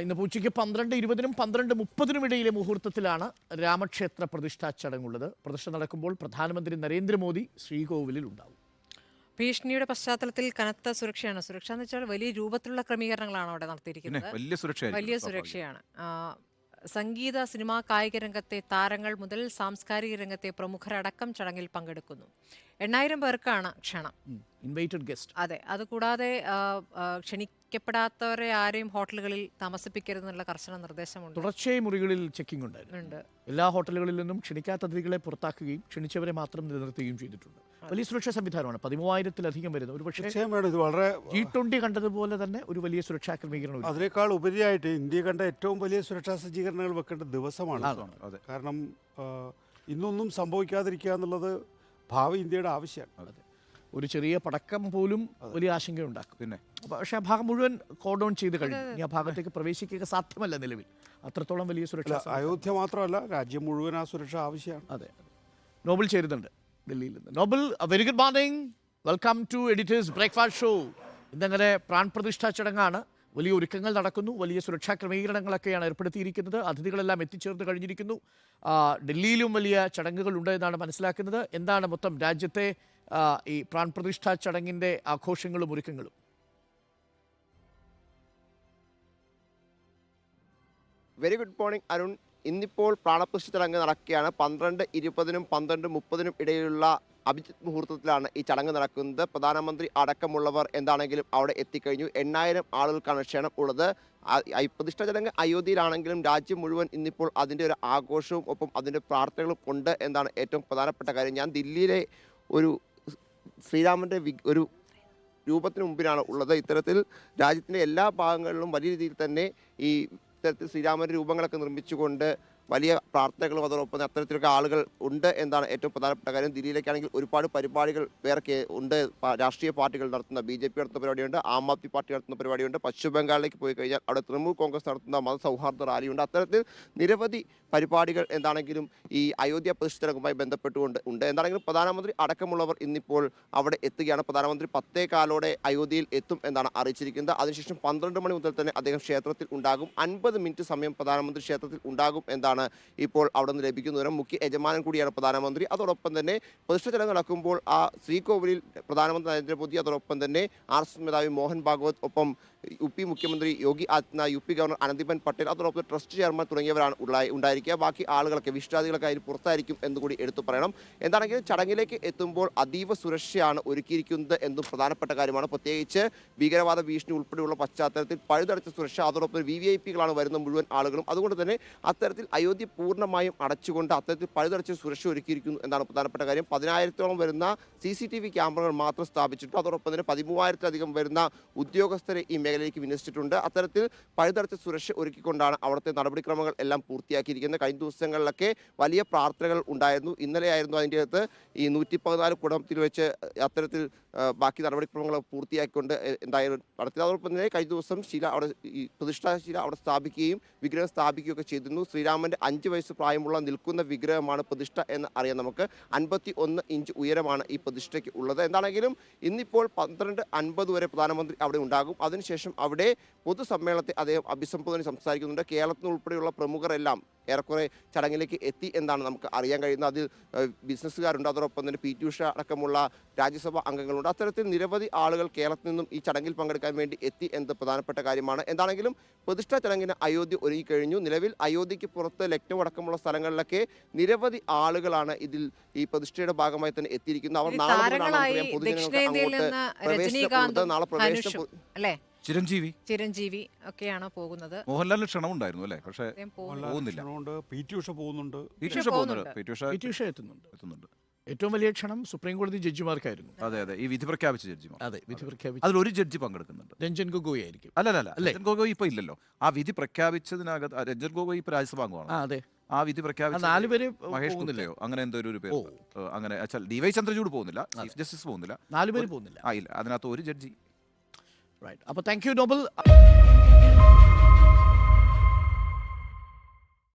ഇന്ന് ഉച്ചയ്ക്ക് 12:20-നും 12:30-നും ഇടയിലെ മുഹൂർത്തത്തിലാണ് രാമക്ഷേത്ര പ്രതിഷ്ഠാ ചടങ്ങുള്ളത്. പ്രതിഷ്ഠ നടക്കുമ്പോൾ പ്രധാനമന്ത്രി നരേന്ദ്രമോദി ശ്രീകോവിലിൽ ഉണ്ടാവും. ഭീഷണിയുടെ പശ്ചാത്തലത്തിൽ കനത്ത സുരക്ഷയാണ്. സുരക്ഷ എന്ന് വെച്ചാൽ വലിയ രൂപത്തിലുള്ള ക്രമീകരണങ്ങളാണ് അവിടെ നടത്തിയിരിക്കുന്നത്. വലിയ സുരക്ഷയാണ്. സംഗീത, സിനിമ, കായിക രംഗത്തെ താരങ്ങൾ മുതൽ സാംസ്കാരിക രംഗത്തെ പ്രമുഖരടക്കം ചടങ്ങിൽ പങ്കെടുക്കുന്നു. 8000 പേർക്കാണ് ക്ഷണം. Invited guest. അതെ, അതുകൂടാതെ ക്ഷണിക്കപ്പെടാത്തവരെ ആരെയും ഹോട്ടലുകളിൽ താമസിപ്പിക്കരുതെന്നുള്ള കർശന നിർദ്ദേശമുണ്ട്. തുടർച്ചയായി മുറികളിൽ ചെക്കിംഗ് ഉണ്ടായിരുന്നു. എല്ലാ ഹോട്ടലുകളിൽ നിന്നും ക്ഷണിക്കാത്ത അതിഥികളെ പുറത്താക്കുകയും ക്ഷണിച്ചവരെ മാത്രം നിലനിർത്തുകയും ചെയ്തിട്ടുണ്ട്. വലിയ സുരക്ഷാ സംവിധാനമാണ്. 13000-ത്തിലധികം വരുന്നു. ഒരു പക്ഷേ G20 കണ്ടതുപോലെ തന്നെ ഒരു വലിയ സുരക്ഷാ ക്രമീകരണം. അതിനേക്കാൾ ഉപരിയായിട്ട് ഇന്ത്യ കണ്ട ഏറ്റവും വലിയ സുരക്ഷാ സജ്ജീകരണങ്ങൾ വെക്കേണ്ട ദിവസമാണ്. കാരണം ഇന്നൊന്നും സംഭവിക്കാതിരിക്കുക എന്നുള്ളത് ഭാവി ഇന്ത്യയുടെ ആവശ്യമാണ്. ഒരു ചെറിയ പടക്കം പോലും വലിയ ആശങ്കയുണ്ടാക്കും. പക്ഷേ ആ ഭാഗം മുഴുവൻ കോർഡൗൺ ചെയ്ത് കഴിഞ്ഞു. ഇനി ആ ഭാഗത്തേക്ക് പ്രവേശിക്കുക സാധ്യമല്ല നിലവിൽ. അത്രത്തോളം വലിയ സുരക്ഷ. അയോധ്യ മാത്രമല്ല, രാജ്യം മുഴുവൻ ആ സുരക്ഷ ആവശ്യമാണ്. അതെ. നോബൽ ചേരുന്നുണ്ട് ഡൽഹിയിൽ നിന്ന്. Noble, very good morning. Welcome to editors breakfast show. ഇന്നങ്ങനെ പ്രാൺപ്രതിഷ്ഠാ ചടങ്ങാണ്. വലിയ ഒരുക്കങ്ങൾ നടക്കുന്നു. വലിയ സുരക്ഷാ ക്രമീകരണങ്ങളൊക്കെയാണ് ഏർപ്പെടുത്തിയിരിക്കുന്നത്. അതിഥികളെല്ലാം എത്തിച്ചേർന്ന് കഴിഞ്ഞിരിക്കുന്നു. ഡൽഹിയിലും വലിയ ചടങ്ങുകളുണ്ട് എന്നാണ് മനസ്സിലാക്കുന്നത്. എന്താണ് മൊത്തം രാജ്യത്തെ ഈ പ്രാൺപ്രതിഷ്ഠാ ചടങ്ങിൻ്റെ ആഘോഷങ്ങളും ഒരുക്കങ്ങളും? Very good morning Arun. ഇന്നിപ്പോൾ പ്രാണപ്രതിഷ്ഠ ചടങ്ങ് നടക്കുകയാണ്. 12:20-നും 12:30-നും ഇടയിലുള്ള അഭിജിത്ത് മുഹൂർത്തത്തിലാണ് ഈ ചടങ്ങ് നടക്കുന്നത്. പ്രധാനമന്ത്രി അടക്കമുള്ളവർ എന്താണെങ്കിലും അവിടെ എത്തിക്കഴിഞ്ഞു. 8000 ആളുകൾക്കാണ് ക്ഷണം ഉള്ളത്. പ്രതിഷ്ഠാ ചടങ്ങ് അയോധ്യയിലാണെങ്കിലും രാജ്യം മുഴുവൻ ഇന്നിപ്പോൾ അതിൻ്റെ ഒരു ആഘോഷവും ഒപ്പം അതിൻ്റെ പ്രാർത്ഥനകളും ഉണ്ട് എന്നാണ് ഏറ്റവും പ്രധാനപ്പെട്ട കാര്യം. ഞാൻ ദില്ലിയിലെ ഒരു ശ്രീരാമൻ്റെ ഒരു രൂപത്തിന് മുമ്പിലാണ് ഉള്ളത്. ഇത്തരത്തിൽ രാജ്യത്തിൻ്റെ എല്ലാ ഭാഗങ്ങളിലും വലിയ രീതിയിൽ തന്നെ ഈ ഇത്തരത്തിൽ ശ്രീരാമൻ്റെ രൂപങ്ങളൊക്കെ നിർമ്മിച്ചുകൊണ്ട് വലിയ പ്രാർത്ഥനകളും അതോടൊപ്പം അത്തരത്തിലൊക്കെ ആളുകൾ ഉണ്ട് എന്നാണ് ഏറ്റവും പ്രധാനപ്പെട്ട കാര്യം. ദില്ലിയിലേക്കാണെങ്കിൽ ഒരുപാട് പരിപാടികൾ വേറെ ഉണ്ട്. രാഷ്ട്രീയ പാർട്ടികൾ നടത്തുന്ന BJP നടത്തുന്ന പരിപാടിയുണ്ട്, ആം ആദ്മി പാർട്ടി നടത്തുന്ന പരിപാടിയുണ്ട്. പശ്ചിമ ബംഗാളിലേക്ക് പോയി കഴിഞ്ഞാൽ അവിടെ തൃണമൂൽ കോൺഗ്രസ് നടത്തുന്ന മതസൗഹാർദ്ദ റാലിയുണ്ട്. അത്തരത്തിൽ നിരവധി പരിപാടികൾ എന്താണെങ്കിലും ഈ അയോധ്യ പ്രതിഷ്ഠ ചടങ്ങുമായി ബന്ധപ്പെട്ടുകൊണ്ട് ഉണ്ട്. എന്താണെങ്കിലും പ്രധാനമന്ത്രി അടക്കമുള്ളവർ ഇന്നിപ്പോൾ അവിടെ എത്തുകയാണ്. പ്രധാനമന്ത്രി 10:15 അയോധ്യയിൽ എത്തും എന്നാണ് അറിയിച്ചിരിക്കുന്നത്. അതിനുശേഷം 12 മണി മുതൽ തന്നെ അദ്ദേഹം ക്ഷേത്രത്തിൽ ഉണ്ടാകും. 50 മിനിറ്റ് സമയം പ്രധാനമന്ത്രി ക്ഷേത്രത്തിൽ ഉണ്ടാകും എന്നാണ് ഇപ്പോൾ അവിടെ നിന്ന് ലഭിക്കുന്ന വിവരം. മുഖ്യ യജമാനൻ കൂടിയാണ് പ്രധാനമന്ത്രി. അതോടൊപ്പം തന്നെ പ്രതിഷ്ഠ ചടങ്ങ് നടക്കുമ്പോൾ ആ ശ്രീകോവിലിൽ പ്രധാനമന്ത്രി നരേന്ദ്രമോദി, അതോടൊപ്പം തന്നെ RSS മേധാവി മോഹൻ ഭാഗവത്, ഒപ്പം UP മുഖ്യമന്ത്രി യോഗി ആദിത്യനാഥ്, UP ഗവർണർ ആനന്ദിബെൻ പട്ടേൽ, അതോടൊപ്പം ട്രസ്റ്റ് ചെയർമാൻ തുടങ്ങിയവരാണ് ഉണ്ടായിരിക്കുക. ബാക്കി ആളുകളൊക്കെ വിശിഷ്ടാതികളൊക്കെ അതിൽ പുറത്തായിരിക്കും എന്നുകൂടി എടുത്തു പറയണം. എന്താണെങ്കിലും ചടങ്ങിലേക്ക് എത്തുമ്പോൾ അതീവ സുരക്ഷയാണ് ഒരുക്കിയിരിക്കുന്നത് എന്നും പ്രധാനപ്പെട്ട കാര്യമാണ്. പ്രത്യേകിച്ച് ഭീകരവാദ ഭീഷണി ഉൾപ്പെടെയുള്ള പശ്ചാത്തലത്തിൽ പഴുതടച്ച സുരക്ഷ, അതോടൊപ്പം VVIPകളാണ് വരുന്ന മുഴുവൻ ആളുകളും. അതുകൊണ്ട് തന്നെ അത്തരത്തിൽ അയോധ്യ പൂർണ്ണമായും അടച്ചുകൊണ്ട് അത്തരത്തിൽ പഴുതടച്ച സുരക്ഷ ഒരുക്കിയിരിക്കുന്നു എന്നാണ് പ്രധാനപ്പെട്ട കാര്യം. 10000-ഓളം വരുന്ന CCTV ക്യാമറകൾ മാത്രം സ്ഥാപിച്ചിട്ടു. അതോടൊപ്പം തന്നെ 13,000-ലധികം വരുന്ന ഉദ്യോഗസ്ഥരെ ഈ മേഖലയിലേക്ക് വിന്യസിച്ചിട്ടുണ്ട്. അത്തരത്തിൽ പഴുതടച്ച സുരക്ഷ ഒരുക്കിക്കൊണ്ടാണ് അവിടുത്തെ നടപടിക്രമങ്ങൾ എല്ലാം പൂർത്തിയാക്കിയിരിക്കുന്നത്. കഴിഞ്ഞ ദിവസങ്ങളിലൊക്കെ വലിയ പ്രാർത്ഥനകൾ ഉണ്ടായിരുന്നു. ഇന്നലെയായിരുന്നു അതിൻ്റെ അകത്ത് ഈ 114 കുടത്തിൽ വെച്ച് അത്തരത്തിൽ ബാക്കി നടപടിക്രമങ്ങൾ പൂർത്തിയാക്കിക്കൊണ്ട് എന്തായാലും നടത്തി. അതോടൊപ്പം തന്നെ കഴിഞ്ഞ ദിവസം ശില അവിടെ ഈ പ്രതിഷ്ഠാശില അവിടെ സ്ഥാപിക്കുകയും വിഗ്രഹം സ്ഥാപിക്കുകയൊക്കെ ചെയ്തിരുന്നു. ശ്രീരാമൻ്റെ 5 വയസ്സ് പ്രായമുള്ള നിൽക്കുന്ന വിഗ്രഹമാണ് പ്രതിഷ്ഠ എന്ന് അറിയാം നമുക്ക്. 51 ഇഞ്ച് ഉയരമാണ് ഈ പ്രതിഷ്ഠയ്ക്ക് ഉള്ളത്. എന്താണെങ്കിലും ഇന്നിപ്പോൾ 12:50 വരെ പ്രധാനമന്ത്രി അവിടെ ഉണ്ടാകും. അതിനുശേഷം അവിടെ പൊതുസമ്മേളനത്തെ അദ്ദേഹം അഭിസംബോധന സംസാരിക്കുന്നുണ്ട്. കേരളത്തിൽ ഉൾപ്പെടെയുള്ള പ്രമുഖരെല്ലാം ഏറെക്കുറെ ചടങ്ങിലേക്ക് എത്തി എന്നാണ് നമുക്ക് അറിയാൻ കഴിയുന്നത്. അതിൽ ബിസിനസ്സുകാരുണ്ട്, അതോടൊപ്പം തന്നെ PT ഉഷ അടക്കമുള്ള രാജ്യസഭാ അംഗങ്ങളുണ്ട്. അത്തരത്തിൽ നിരവധി ആളുകൾ കേരളത്തിൽ നിന്നും ഈ ചടങ്ങിൽ പങ്കെടുക്കാൻ വേണ്ടി എത്തി എന്നത് പ്രധാനപ്പെട്ട കാര്യമാണ്. എന്താണെങ്കിലും പ്രതിഷ്ഠാ ചടങ്ങിന് അയോധ്യ ഒരുങ്ങിക്കഴിഞ്ഞു. നിലവിൽ അയോധ്യയ്ക്ക് പുറത്ത് ലക്നൗ അടക്കമുള്ള സ്ഥലങ്ങളിലൊക്കെ നിരവധി ആളുകളാണ് ഇതിൽ ഈ പ്രതിഷ്ഠയുടെ ഭാഗമായി തന്നെ എത്തിയിരിക്കുന്നത്. അവർ നാളെ ചിരഞ്ജീവി ഒക്കെയാണ് പോകുന്നത്. മോഹൻലാലിന് ക്ഷണമുണ്ടായിരുന്നു അല്ലേ? പക്ഷേ പോകുന്നില്ല. PT ഉഷ പോകുന്നുണ്ട്. എത്തുന്നുണ്ട്. ഏറ്റവും വലിയ ക്ഷണം സുപ്രീം കോടതി ജഡ്ജിമാർക്കായിരുന്നു. അതെ, ഈ വിധി പ്രഖ്യാപിച്ച ജഡ്ജിമാർ. അതെ, വിധി പ്രഖ്യാപിച്ചു. അതിലൊരു ജഡ്ജി പങ്കെടുക്കുന്നുണ്ട്. രഞ്ജൻ ഗൊഗോയ് ആയിരിക്കും. അല്ല, രഞ്ജൻ ഗൊഗോയ് ഇപ്പൊ ഇല്ലല്ലോ. ആ വിധി പ്രഖ്യാപിച്ചതിനകത്ത് രഞ്ജൻ ഗൊഗോയ് ഇപ്പൊ രാജ്യസഭ അംഗമാണ്. അതെ, ആ വിധി പ്രഖ്യാപിച്ച 4 പേര് മഹേഷ് കുന്നില്ലയോ അങ്ങനെ എന്തോ ഒരു പേര്. അങ്ങനെ DY ചന്ദ്രചൂഡ് പോകുന്നില്ല, ചീഫ് ജസ്റ്റിസ് പോകുന്നില്ല, 4 പേര് പോകുന്നില്ല. ഇല്ല, അതിനകത്ത് ഒരു ജഡ്ജി. റൈറ്റ്. അപ്പോൾ താങ്ക് യു നോബൽ.